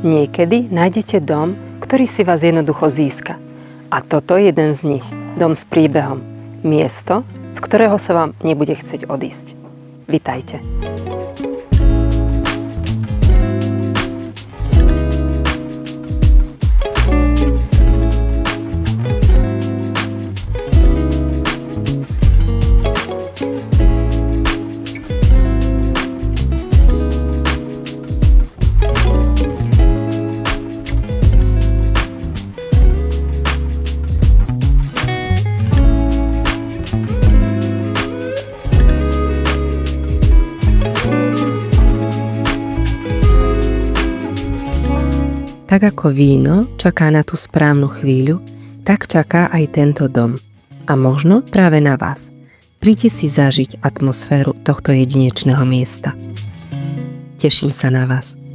Niekedy nájdete dom, ktorý si vás jednoducho získa. A toto je jeden z nich. Dom s príbehom. Miesto, z ktorého sa vám nebude chcieť odísť. Vitajte. Tak ako víno čaká na tú správnu chvíľu, tak čaká aj tento dom. A možno práve na vás. Príďte si zažiť atmosféru tohto jedinečného miesta. Teším sa na vás.